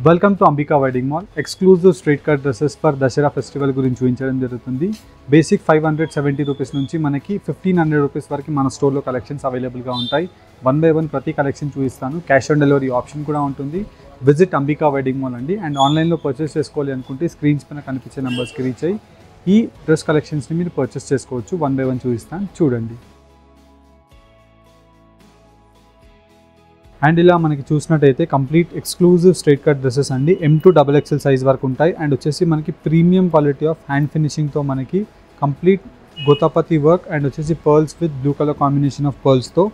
Welcome to Ambika wedding mall. Exclusive straight cut dresses for Dasara festival గురించి చూపించడం జరుగుతుంది. Basic 570 rupees నుంచి మనకి 1500 రూపీస్ వరకు మన స్టోర్లో కలెక్షన్స్ అవైలబుల్గా ఉంటాయి. 1 by 1 ప్రతి కలెక్షన్ చూపిస్తాను. క్యాష్ ఆన్ డెలివరీ ఆప్షన్ కూడా ఉంటుంది. విజిట్ అంబికా వెడ్డింగ్ మాల్ అండి. అండ్ ఆన్లైన్లో పర్చేస్ చేసుకోవాలి అనుకుంటే స్క్రీన్స్ పైన కనిపించే నెంబర్స్కి రీచ్ అయ్యి ఈ డ్రెస్ కలెక్షన్స్ని మీరు పర్చేస్ చేసుకోవచ్చు. 1 by 1 చూపిస్తాను, చూడండి. అండ్ ఇలా మనకి చూసినట్టయితే complete exclusive straight cut dresses అండి. M2 XXL సైజ్ వరకు ఉంటాయి. అండ్ వచ్చేసి మనకి ప్రీమియం క్వాలిటీ ఆఫ్ హ్యాండ్ ఫినిషింగ్తో మనకి కంప్లీట్ గోతాపతి వర్క్ అండ్ వచ్చేసి pearls with blue colour combination of పర్ల్స్తో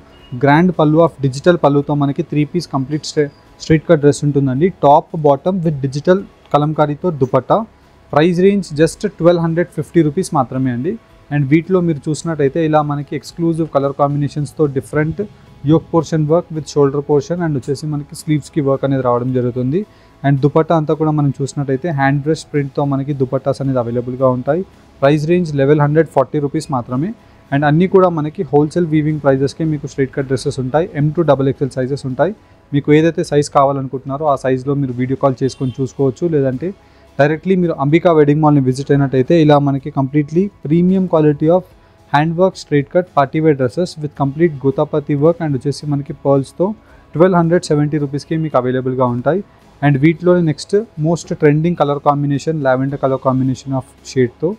గ్రాండ్ పళ్ళు ఆఫ్ డిజిటల్ పళ్ళుతో మనకి 3 piece complete straight cut dress ఉంటుందండి. టాప్ బాటమ్ విత్ డిజిటల్ కలంకారీతో dupatta. Price range just 1250 rupees మాత్రమే అండి. అండ్ వీటిలో మీరు చూసినట్టయితే ఇలా మనకి exclusive colour కాంబినేషన్స్తో different yoke portion work with shoulder portion and వచ్చేసి మనకి స్లీవ్స్కి వర్క్ అనేది రావడం జరుగుతుంది. అండ్ దుపట్టా అంతా కూడా మనం చూసినట్టయితే హ్యాండ్ బ్రష్ ప్రింట్తో మనకి దుపట్టాస్ అనేది అవైలబుల్గా ఉంటాయి. ప్రైస్ రేంజ్ 1140 రూపీస్ మాత్రమే. అండ్ అన్నీ కూడా మనకి హోల్సేల్ వీవింగ్ ప్రైజెస్కే మీకు స్ట్రైట్ కట్ డ్రెస్సెస్ ఉంటాయి. M2 XXL సైజెస్ ఉంటాయి. మీకు ఏదైతే సైజ్ కావాలనుకుంటున్నారో ఆ సైజ్లో మీరు వీడియో కాల్ చేసుకొని చూసుకోవచ్చు. లేదంటే డైరెక్ట్లీ మీరు అంబికా వెడ్డింగ్ మాల్ని విజిట్ అయినట్టయితే ఇలా మనకి completely premium quality of hand work straight cut party wear dresses with complete గోతాపతి వర్క్ అండ్ వచ్చేసి మనకి పర్ల్స్తో 1270 రూపీస్కి మీకు అవైలబుల్గా ఉంటాయి. అండ్ వీటిలోనే next most trending colour combination lavender colour combination of షేడ్తో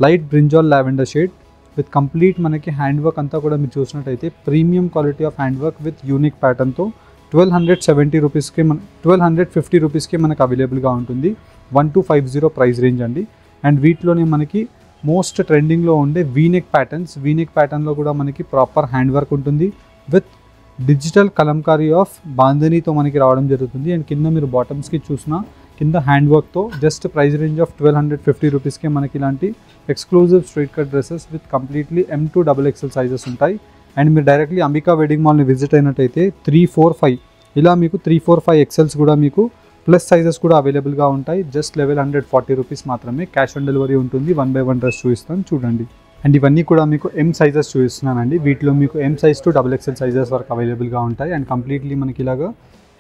light brinjal lavender shade with complete మనకి హ్యాండ్ వర్క్ అంతా కూడా మీరు చూసినట్టయితే premium quality of hand work with unique ప్యాటర్న్తో 1270 రూపీస్కి 1250 రూపీస్కి మనకు అవైలబుల్గా ఉంటుంది. 1250 ప్రైస్ రేంజ్ అండి. అండ్ వీటిలోనే మనకి మోస్ట్ ట్రెండింగ్లో ఉండే వీనెక్ ప్యాటర్న్స్. వీనెక్ ప్యాటర్న్లో కూడా మనకి ప్రాపర్ హ్యాండ్ వర్క్ ఉంటుంది విత్ డిజిటల్ కలంకారీ ఆఫ్ బాందనీతో మనకి రావడం జరుగుతుంది. అండ్ కింద మీరు బాటమ్స్కి చూసినా కింద హ్యాండ్ వర్క్తో జస్ట్ ప్రైస్ రేంజ్ ఆఫ్ 1250 రూపీస్కే మనకి ఇలాంటి exclusive straight cut dresses with completely M2 XXL sizes ఉంటాయి. అండ్ మీరు డైరెక్ట్లీ అంబికా వెడ్డింగ్ మాల్ని విజిట్ అయినట్టయితే 3, 4, 5 ఇలా మీకు 3, 4, 5 XLs కూడా మీకు ప్లస్ సైజెస్ కూడా అవైలబుల్గా ఉంటాయి. జస్ట్ 1140 రూపీస్ మాత్రమే. క్యాష్ ఆన్ డెలివరీ ఉంటుంది. 1 by 1 డ్రెస్ చూపిస్తాను, చూడండి. అండ్ ఇవన్నీ కూడా మీకు M సైజెస్ చూపిస్తున్నానండి. వీటిలో మీకు M size to XXL sizes వరకు అవైలబుల్గా ఉంటాయి. అండ్ కంప్లీట్లీ మనకి ఇలాగా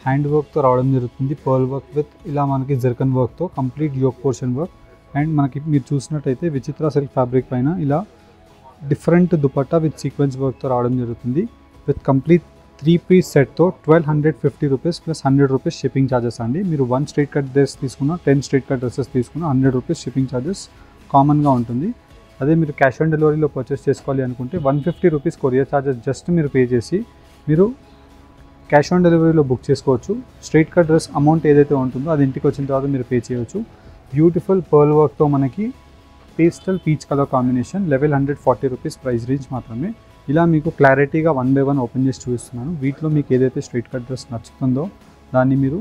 హ్యాండ్ వర్క్తో రావడం జరుగుతుంది. పర్ల్ వర్క్ విత్ ఇలా మనకి జర్కన్ వర్క్తో complete yoke portion work. And మనకి మీరు చూసినట్టయితే విచిత్ర సిల్క్ ఫ్యాబ్రిక్ పైన ఇలా డిఫరెంట్ దుపట్టా విత్ సీక్వెన్స్ వర్క్తో రావడం జరుగుతుంది. విత్ కంప్లీట్ 3 పీస్ సెట్తో 1250 rupees plus 100 rupees shipping charges అండి. మీరు 1 స్ట్రైట్ కట్ డ్రెస్ తీసుకున్న 10 స్ట్రైట్ కట్ డ్రెస్సెస్ తీసుకున్న 100 రూపీస్ షిప్పింగ్ ఛార్జెస్ కామన్గా ఉంటుంది. అదే మీరు క్యాష్ ఆన్ డెలివరీలో పర్చేస్ చేసుకోవాలి అనుకుంటే 150 రూపీస్ కొరియర్ ఛార్జెస్ జస్ట్ మీరు పే చేసి మీరు క్యాష్ ఆన్ డెలివరీలో బుక్ చేసుకోవచ్చు. స్ట్రైట్ కట్ డ్రెస్ అమౌంట్ ఏదైతే ఉంటుందో అది ఇంటికి వచ్చిన తర్వాత మీరు పే చేయవచ్చు. బ్యూటిఫుల్ పర్ల్ వర్క్తో మనకి pastel peach colour combination 1140 rupees price range మాత్రమే. ఇలా మీకు క్లారిటీగా 1 by 1 ఓపెన్ చేసి చూపిస్తున్నాను. వీటిలో మీకు ఏదైతే స్ట్రైట్ కట్ డ్రెస్ నచ్చుతుందో దాన్ని మీరు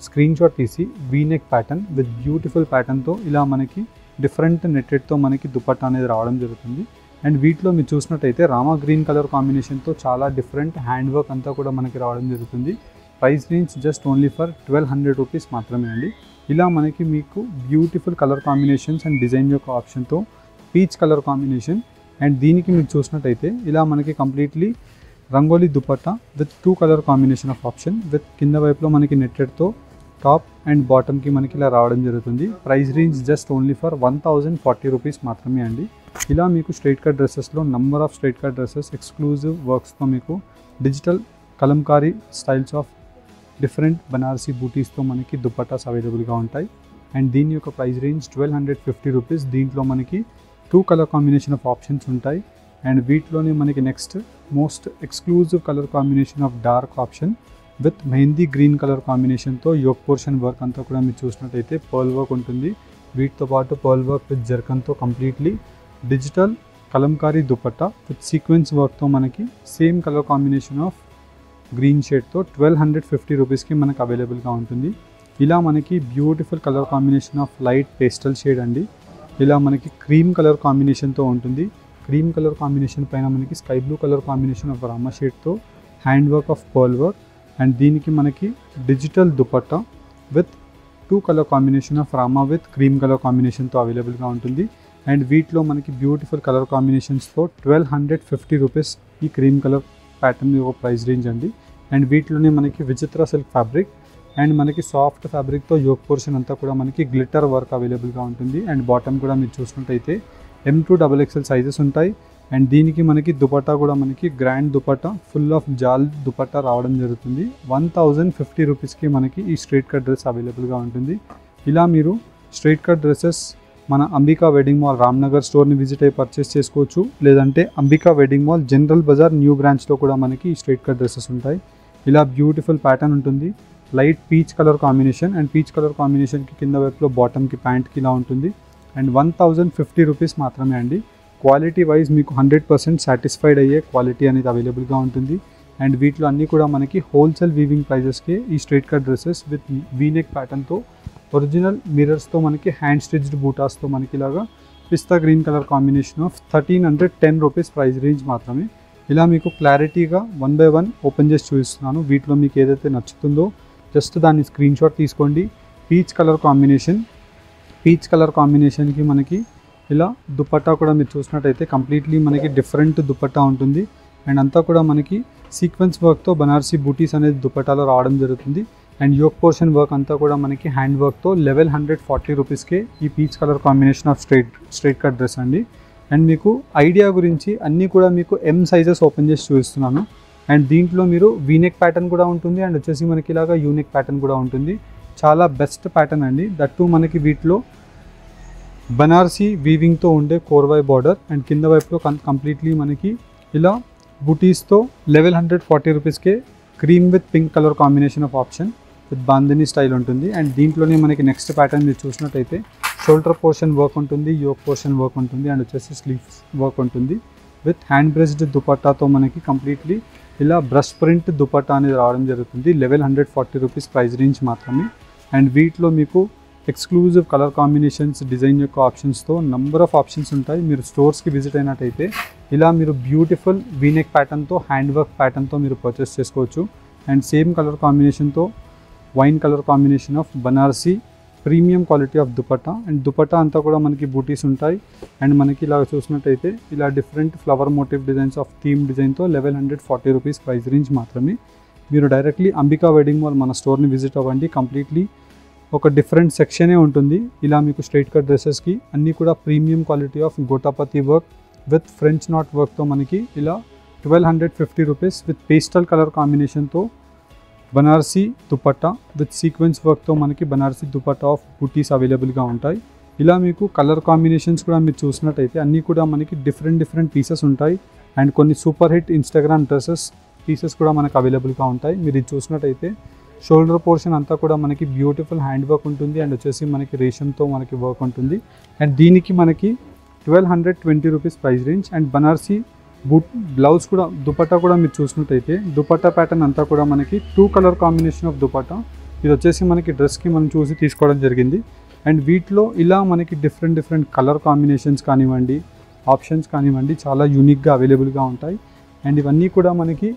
స్క్రీన్ షాట్ తీసి వీనెక్ ప్యాటర్న్ విత్ బ్యూటిఫుల్ ప్యాటర్న్తో ఇలా మనకి డిఫరెంట్ నెట్టెడ్తో మనకి దుపట్టా అనేది రావడం జరుగుతుంది. అండ్ వీటిలో మీరు చూసినట్టయితే రామా గ్రీన్ కలర్ కాంబినేషన్తో చాలా డిఫరెంట్ హ్యాండ్ వర్క్ అంతా కూడా మనకి రావడం జరుగుతుంది. Price range just only for 1200 rupees మాత్రమే అండి. ఇలా మనకి మీకు beautiful colour combinations and design యొక్క ఆప్షన్తో పీచ్ కలర్ కాంబినేషన్. అండ్ దీనికి మీరు చూసినట్టయితే ఇలా మనకి completely rangoli dupatta with 2 colour combination of option with కింద వైపులో మనకి నెట్టెడ్తో టాప్ అండ్ బాటమ్కి మనకి ఇలా రావడం జరుగుతుంది. Price range just only for 1040 rupees మాత్రమే అండి. ఇలా మీకు స్ట్రైట్ కట్ డ్రెస్సెస్లో number of straight cut dresses exclusive వర్క్స్తో మీకు digital Kalamkari styles of different Banarasi బూటీస్తో మనకి దుపట్టాస్ అవైలబుల్గా ఉంటాయి. అండ్ దీని యొక్క ప్రైస్ రేంజ్ 1250 రూపీస్. దీంట్లో మనకి 2 కలర్ కాంబినేషన్ ఆఫ్ ఆప్షన్స్ ఉంటాయి. అండ్ వీటిలోనే మనకి next most exclusive colour combination of dark option with mehndi green colour కాంబినేషన్తో యోక్ పోర్షన్ వర్క్ అంతా కూడా మీరు చూసినట్టయితే పర్ల్ వర్క్ ఉంటుంది. వీటితో పాటు పర్ల్ వర్క్ విత్ జర్కన్తో completely digital kalamkari dupatta with sequence వర్క్తో మనకి same colour combination of green షేడ్తో 1250 రూపీస్కి మనకు అవైలబుల్గా ఉంటుంది. ఇలా మనకి beautiful colour combination of light pastel shade అండి. ఇలా మనకి క్రీమ్ కలర్ కాంబినేషన్తో ఉంటుంది. క్రీమ్ కలర్ కాంబినేషన్ పైన మనకి sky blue colour combination of rama షేడ్తో hand work of pearl work. And దీనికి మనకి digital dupatta with 2 colour combination of rama with cream colour కాంబినేషన్తో అవైలబుల్గా ఉంటుంది. అండ్ వీటిలో మనకి బ్యూటిఫుల్ కలర్ కాంబినేషన్స్తో 1250 రూపీస్ ఈ క్రీమ్ కలర్ ప్యాటర్న్ యొక్క ప్రైస్ రేంజ్ అండి. అండ్ వీటిలోనే మనకి విచిత్ర సిల్క్ ఫ్యాబ్రిక్ అండ్ మనకి సాఫ్ట్ ఫ్యాబ్రిక్తో యోక్ పోర్షన్ అంతా కూడా మనకి గ్లిటర్ వర్క్ అవైలబుల్గా ఉంటుంది. అండ్ బాటమ్ కూడా మీరు చూసినట్టయితే M2XXL సైజెస్ ఉంటాయి. అండ్ దీనికి మనకి దుపట్టా కూడా మనకి గ్రాండ్ దుపట్టా ఫుల్ ఆఫ్ జాల్ దుపట్టా రావడం జరుగుతుంది. 1050 రూపీస్కి మనకి ఈ స్ట్రైట్ కట్ డ్రెస్ అవైలబుల్గా ఉంటుంది. ఇలా మీరు స్ట్రైట్ కట్ డ్రెస్సెస్ మన అంబికా వెడ్డింగ్ మాల్ రామ్నగర్ స్టోర్ని విజిట్ అయ్యి పర్చేస్ చేసుకోవచ్చు. లేదంటే Ambika wedding mall general Bazaar new బ్రాంచ్లో కూడా మనకి ఈ స్ట్రైట్ కట్ డ్రెస్సెస్ ఉంటాయి. ఇలా బ్యూటిఫుల్ ప్యాటర్న్ ఉంటుంది. Light peach colour combination and peach colour కాంబినేషన్కి కింద వైపులో బాటమ్కి ప్యాంట్కి ఇలా ఉంటుంది. అండ్ 1050 రూపీస్ మాత్రమే అండి. క్వాలిటీ వైజ్ మీకు 100% సాటిస్ఫైడ్ అయ్యే క్వాలిటీ అనేది అవైలబుల్గా ఉంటుంది. అండ్ వీటిలో అన్నీ కూడా మనకి హోల్సేల్ వీవింగ్ ప్రైజెస్కి ఈ straight cut dresses with V neck ప్యాటర్న్తో ఒరిజినల్ మిర్రర్స్తో మనకి హ్యాండ్ స్టిచ్డ్ బూటాస్తో మనకి ఇలాగా pista green colour combination of 1310 rupees price range మాత్రమే. ఇలా మీకు క్లారిటీగా 1 by 1 ఓపెన్ చేసి చూపిస్తున్నాను. వీటిలో మీకు ఏదైతే నచ్చుతుందో జస్ట్ దాన్ని స్క్రీన్ షాట్ తీసుకోండి. పీచ్ కలర్ కాంబినేషన్కి మనకి ఇలా దుపట్టా కూడా మీరు చూసినట్టయితే కంప్లీట్లీ మనకి డిఫరెంట్ దుపట్టా ఉంటుంది. అండ్ అంతా కూడా మనకి సీక్వెన్స్ వర్క్తో బనారసీ బూటీస్ అనేది దుపట్టాలో రావడం జరుగుతుంది. అండ్ యోక్ పోర్షన్ వర్క్ అంతా కూడా మనకి హ్యాండ్ వర్క్తో 1140 రూపీస్కే ఈ peach colour combination of straight cut dress అండి. అండ్ మీకు ఐడియా గురించి అన్నీ కూడా మీకు M సైజెస్ ఓపెన్ చేసి చూపిస్తున్నాను. అండ్ దీంట్లో మీరు వీనెక్ ప్యాటర్న్ కూడా ఉంటుంది. అండ్ వచ్చేసి మనకి ఇలాగా యూనిక్ ప్యాటర్న్ కూడా ఉంటుంది. చాలా బెస్ట్ ప్యాటర్న్ అండి. దట్టు మనకి వీటిలో బనారసీ వీవింగ్తో ఉండే కోర్వై బార్డర్ అండ్ కింద వైపులో కంప్లీట్లీ మనకి ఇలా బూటీస్తో 1140 రూపీస్కే cream with pink colour combination of option with bandhani style ఉంటుంది. అండ్ దీంట్లోనే మనకి నెక్స్ట్ ప్యాటర్న్ మీరు చూసినట్టయితే షోల్డర్ పోర్షన్ వర్క్ ఉంటుంది, యోక్ పోర్షన్ వర్క్ ఉంటుంది అండ్ వచ్చేసి స్లీవ్స్ వర్క్ ఉంటుంది విత్ హ్యాండ్ బ్రెస్డ్ దుపట్టాతో మనకి కంప్లీట్లీ ఇలా బ్రష్ ప్రింట్ దుపట్టా అనేది రావడం జరుగుతుంది. 1140 రూపీస్ ప్రైస్ రేంజ్ మాత్రమే. అండ్ వీటిలో మీకు ఎక్స్క్లూజివ్ కలర్ కాంబినేషన్స్, డిజైన్ యొక్క ఆప్షన్స్తో నంబర్ ఆఫ్ ఆప్షన్స్ ఉంటాయి. మీరు స్టోర్స్కి విజిట్ అయినట్టయితే ఇలా మీరు బ్యూటిఫుల్ వీనెక్ ప్యాటర్న్తో హ్యాండ్ వర్క్ ప్యాటర్న్తో మీరు పర్చేస్ చేసుకోవచ్చు. అండ్ సేమ్ కలర్ కాంబినేషన్తో wine colour combination of Banarasi premium quality of dupatta. And dupatta అంతా కూడా మనకి బూటీస్ ఉంటాయి. అండ్ మనకి ఇలా చూసినట్టయితే ఇలా different flower motive designs of theme డిజైన్తో 1140 రూపీస్ ప్రైస్ రేంజ్ మాత్రమే. మీరు డైరెక్ట్లీ అంబికా వెడ్డింగ్ మాల్ మన స్టోర్ని విజిట్ అవ్వండి. కంప్లీట్లీ ఒక డిఫరెంట్ సెక్షనే ఉంటుంది. ఇలా మీకు స్ట్రైట్ కట్ డ్రెస్సెస్కి అన్నీ కూడా premium quality of gota patti work with French knot వర్క్తో మనకి ఇలా 1250 రూపీస్ విత్ పేస్టల్ కలర్ కాంబినేషన్తో బనారసీ దుపట్టా విత్ సీక్వెన్స్ వర్క్తో మనకి బనారసీ దుపట్టా ఆఫ్ బూటీస్ అవైలబుల్గా ఉంటాయి. ఇలా మీకు కలర్ కాంబినేషన్స్ కూడా మీరు చూసినట్టయితే అన్నీ కూడా మనకి డిఫరెంట్ పీసెస్ ఉంటాయి. అండ్ కొన్ని super hit Instagram dresses pieces కూడా మనకు అవైలబుల్గా ఉంటాయి. మీరు ఇది చూసినట్టయితే షోల్డర్ పోర్షన్ అంతా కూడా మనకి బ్యూటిఫుల్ హ్యాండ్ వర్క్ ఉంటుంది. అండ్ వచ్చేసి మనకి రేషంతో మనకి వర్క్ ఉంటుంది. అండ్ దీనికి మనకి 1220 rupees price range. And Banarasi blouse కూడా దుపట్టా కూడా మీరు చూసినట్టయితే దుపట్టా ప్యాటర్న్ అంతా కూడా మనకి 2 కలర్ కాంబినేషన్ ఆఫ్ దుపట్టా. ఇది వచ్చేసి మనకి డ్రెస్కి మనం చూసి తీసుకోవడం జరిగింది. అండ్ వీటిలో ఇలా మనకి డిఫరెంట్ కలర్ కాంబినేషన్స్ కానివ్వండి, ఆప్షన్స్ కానివ్వండి చాలా యూనిక్గా అవైలబుల్గా ఉంటాయి. అండ్ ఇవన్నీ కూడా మనకి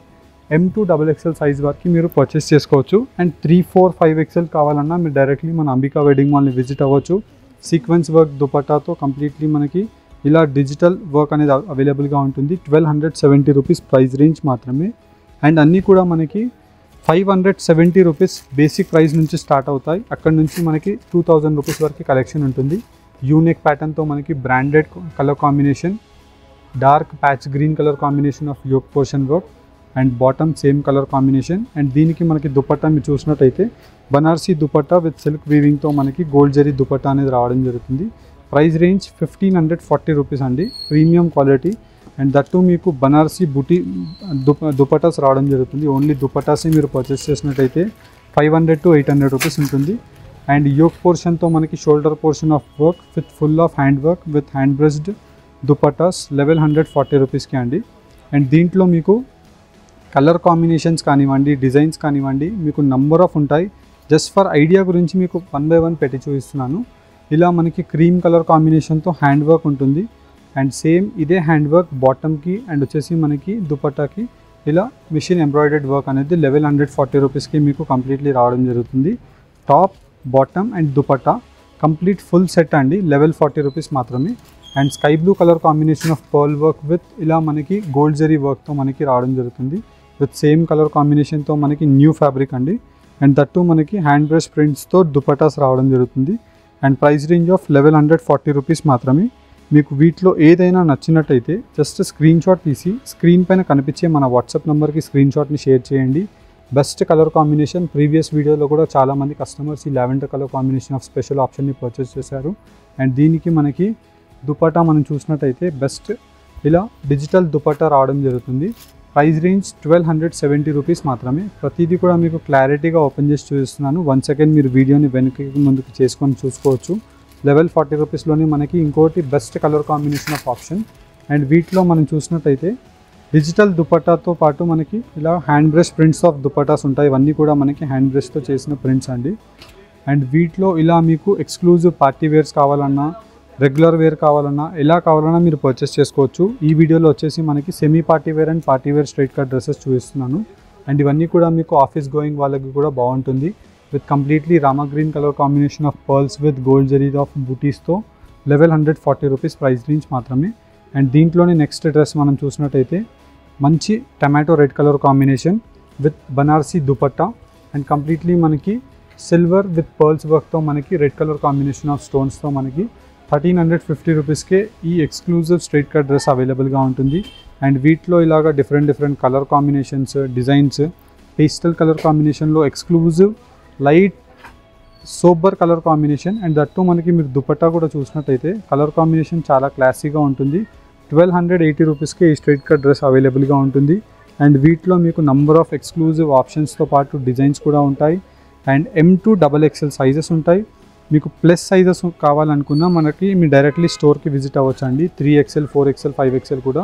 M2XXL సైజ్ వరకు మీరు పర్చేస్ చేసుకోవచ్చు. అండ్ 3, 4, 5XL కావాలన్నా మీరు డైరెక్ట్లీ మన అంబికా వెడ్డింగ్ మాల్ని విజిట్ అవ్వచ్చు. సీక్వెన్స్ వర్క్ దుపట్టాతో కంప్లీట్లీ మనకి ఇలా డిజిటల్ వర్క్ అనేది అవైలబుల్గా ఉంటుంది. 1270 రూపీస్ ప్రైస్ రేంజ్ మాత్రమే. అండ్ అన్నీ కూడా మనకి 570 రూపీస్ బేసిక్ ప్రైస్ నుంచి స్టార్ట్ అవుతాయి. అక్కడ నుంచి మనకి 2000 రూపీస్ వరకు కలెక్షన్ ఉంటుంది. యూనిక్ ప్యాటర్న్తో మనకి branded colour combination, dark patch green colour combination of yoke portion work and bottom same colour combination. And దీనికి మనకి దుపట్టా మీరు చూసినట్టయితే బనారసీ దుపట్టా విత్ సిల్క్ వీవింగ్తో మనకి గోల్డ్ జరీ దుపట్టా అనేది రావడం జరుగుతుంది. ప్రైస్ రేంజ్ 1540 రూపీస్ అండి. Premium quality. అండ్ దట్టు మీకు బనారసీ బూటీ దుపట్టాస్ రావడం జరుగుతుంది. ఓన్లీ దుపట్టాసే మీరు పర్చేస్ చేసినట్టయితే 500 to 800 రూపీస్ ఉంటుంది. అండ్ యోక్ పోర్షన్తో మనకి shoulder portion of work with full of hand work with hand brushed dupattas 1140 రూపీస్కి అండి. అండ్ దీంట్లో మీకు కలర్ కాంబినేషన్స్ కానివ్వండి, డిజైన్స్ కానివ్వండి మీకు నంబర్ ఆఫ్ ఉంటాయి. జస్ట్ ఫర్ ఐడియా గురించి మీకు 1 by 1 పెట్టి చూపిస్తున్నాను. ఇలా మనకి క్రీమ్ కలర్ కాంబినేషన్తో హ్యాండ్ వర్క్ ఉంటుంది. అండ్ సేమ్ ఇదే హ్యాండ్ వర్క్ బాటమ్కి అండ్ వచ్చేసి మనకి దుపట్టాకి ఇలా మిషన్ ఎంబ్రాయిడర్డ్ వర్క్ అనేది 1140 రూపీస్కి మీకు కంప్లీట్లీ రావడం జరుగుతుంది. Top, bottom and dupatta complete full set అండి 1140 రూపీస్ మాత్రమే. And sky blue colour combination of pearl work with ఇలా మనకి గోల్డ్ జరీ వర్క్తో మనకి రావడం జరుగుతుంది. విత్ సేమ్ కలర్ కాంబినేషన్తో మనకి న్యూ ఫ్యాబ్రిక్ అండి. అండ్ దట్టు మనకి హ్యాండ్ బ్రష్ ప్రింట్స్తో దుపటాస్ రావడం జరుగుతుంది. And price range of 1140 rupees మాత్రమే. మీకు వీటిలో ఏదైనా నచ్చినట్టయితే జస్ట్ స్క్రీన్ షాట్ తీసి స్క్రీన్ పైన కనిపించే మన వాట్సాప్ నెంబర్కి స్క్రీన్ షాట్ని షేర్ చేయండి. బెస్ట్ కలర్ కాంబినేషన్, ప్రీవియస్ వీడియోలో కూడా చాలామంది కస్టమర్స్ ఈ lavender colour combination of special ఆప్షన్ని పర్చేస్ చేశారు. అండ్ దీనికి మనకి దుపట్టా మనం చూసినట్టయితే బెస్ట్ ఇలా డిజిటల్ దుపట్టా రావడం జరుగుతుంది. ప్రైస్ రేంజ్ 1270 రూపీస్ మాత్రమే. ప్రతిదీ కూడా మీకు క్లారిటీగా ఓపెన్ చేసి చూపిస్తున్నాను. 1 సెకండ్ మీరు వీడియోని వెనక్కి ముందుకు చేసుకొని చూసుకోవచ్చు. 1140 రూపీస్లోనే మనకి ఇంకోటి best colour combination of option. And వీటిలో మనం చూసినట్టయితే డిజిటల్ దుపట్టాతో పాటు మనకి ఇలా hand brush prints of dupattas ఉంటాయి. ఇవన్నీ కూడా మనకి హ్యాండ్ బ్రష్తో చేసిన ప్రింట్స్ అండి. అండ్ వీటిలో ఇలా మీకు ఎక్స్క్లూజివ్ పార్టీ వేర్స్ కావాలన్నా, రెగ్యులర్ వేర్ కావాలన్నా, ఎలా కావాలన్నా మీరు పర్చేస్ చేసుకోవచ్చు. ఈ వీడియోలో వచ్చేసి మనకి semi party wear and party wear straight cut dresses చూపిస్తున్నాను. అండ్ ఇవన్నీ కూడా మీకు ఆఫీస్ గోయింగ్ వాళ్ళకి కూడా బాగుంటుంది. With completely rama green colour combination of pearls with gold zari of బూటీస్తో 1140 రూపీస్ ప్రైస్ రేంజ్ మాత్రమే. అండ్ దీంట్లోనే నెక్స్ట్ డ్రెస్ మనం చూసినట్టయితే మంచి tomato red colour combination with Banarasi dupatta and completely మనకి సిల్వర్ విత్ పర్ల్స్ వర్క్తో మనకి రెడ్ కలర్ కాంబినేషన్ ఆఫ్ స్టోన్స్తో మనకి 1350 రూపీస్కే ఈ ఎక్స్క్లూజివ్ స్ట్రైట్ కట్ డ్రెస్ అవైలబుల్గా ఉంటుంది. అండ్ వీటిలో ఇలాగా different colour combinations, designs, pastel colour కాంబినేషన్లో exclusive light sober colour combination. And that మనకి మీరు దుపట్టా కూడా చూసినట్టయితే కలర్ కాంబినేషన్ చాలా క్లాసీగా ఉంటుంది. 1280 రూపీస్కే ఈ స్ట్రైట్ కట్ డ్రెస్ అవైలబుల్గా ఉంటుంది. అండ్ వీటిలో మీకు నంబర్ ఆఫ్ ఎక్స్క్లూజివ్ ఆప్షన్స్తో పాటు డిజైన్స్ కూడా ఉంటాయి. అండ్ M2XXL సైజెస్ ఉంటాయి. మీకు ప్లస్ సైజెస్ కావాలనుకున్నా మనకి మీరు డైరెక్ట్లీ స్టోర్కి విజిట్ అవ్వచ్చు అండి. 3XL, 4XL, 5XL కూడా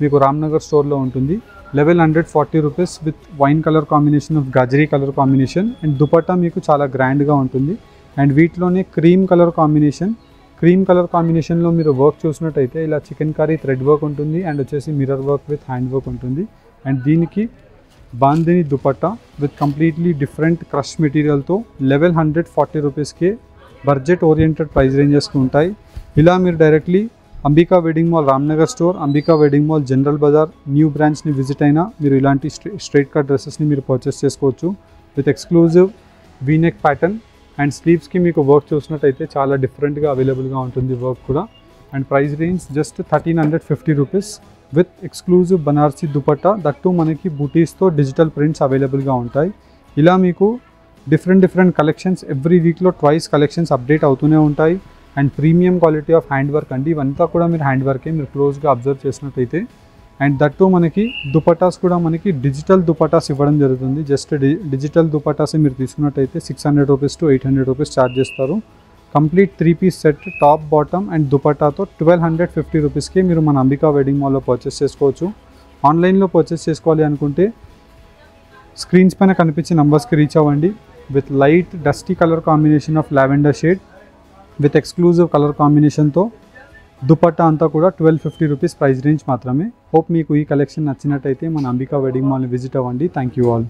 మీకు రామ్నగర్ స్టోర్లో ఉంటుంది. 1140 rupees with wine colour combination of gajari colour combination. And dupatta మీకు చాలా గ్రాండ్గా ఉంటుంది. అండ్ వీటిలోనే క్రీమ్ కలర్ కాంబినేషన్లో మీరు వర్క్ చూసినట్టయితే ఇలా చికెన్ కర్రీ థ్రెడ్ వర్క్ ఉంటుంది. అండ్ వచ్చేసి mirror work with hand work ఉంటుంది. అండ్ దీనికి bandhani dupatta with completely different crush మెటీరియల్తో 1140 రూపీస్కే బడ్జెట్ ఓరియంటెడ్ ప్రైస్ రేంజెస్కి ఉంటాయి. ఇలా మీరు directly Ambika wedding mall Ramnagar store, Ambika wedding mall general Bazaar new బ్రాంచ్ని విజిట్ అయినా మీరు ఇలాంటి స్ట్రైట్ కట్ డ్రెస్సెస్ని మీరు పర్చేస్ చేసుకోవచ్చు. With exclusive V neck pattern and స్లీవ్స్కి మీకు వర్క్ చూసినట్టయితే చాలా డిఫరెంట్గా అవైలబుల్గా ఉంటుంది వర్క్ కూడా. And price range just 1350 rupees with exclusive Banarasi dupatta. That మనకి బూటీస్తో డిజిటల్ ప్రింట్స్ అవైలబుల్గా ఉంటాయి. ఇలా మీకు డిఫరెంట్ కలెక్షన్స్ ఎవ్రీ వీక్లో ట్వైస్ కలెక్షన్స్ అప్డేట్ అవుతూనే ఉంటాయి. And premium quality of hand work అండి. ఇవంతా కూడా మీరు హ్యాండ్ వర్కే మీరు క్లోజ్గా అబ్జర్వ్ చేసినట్టయితే. అండ్ దట్టు మనకి దుపటాస్ కూడా మనకి డిజిటల్ దుపటాస్ ఇవ్వడం జరుగుతుంది. జస్ట్ డిజిటల్ దుపటాస్ మీరు తీసుకున్నట్టయితే 600 రూపీస్ to 800 రూపీస్ ఛార్జ్ చేస్తారు. Complete 3-piece set top bottom and దుపటాతో 1250 రూపీస్కి మీరు మన అంబికా వెడ్డింగ్ మాల్లో పర్చేస్ చేసుకోవచ్చు. ఆన్లైన్లో పర్చేస్ చేసుకోవాలి అనుకుంటే స్క్రీన్స్ పైన కనిపించే నంబర్స్కి రీచ్ అవ్వండి. With light dusty colour combination of lavender shade with exclusive colour కాంబినేషన్తో దుపట్టా అంతా కూడా 1250 రూపీస్ ప్రైస్ రేంజ్ మాత్రమే. హోప్ మీకు ఈ కలెక్షన్ నచ్చినట్టయితే మన అంబికా వెడ్డింగ్ మాల్ని విజిట్ అవ్వండి. Thank you all.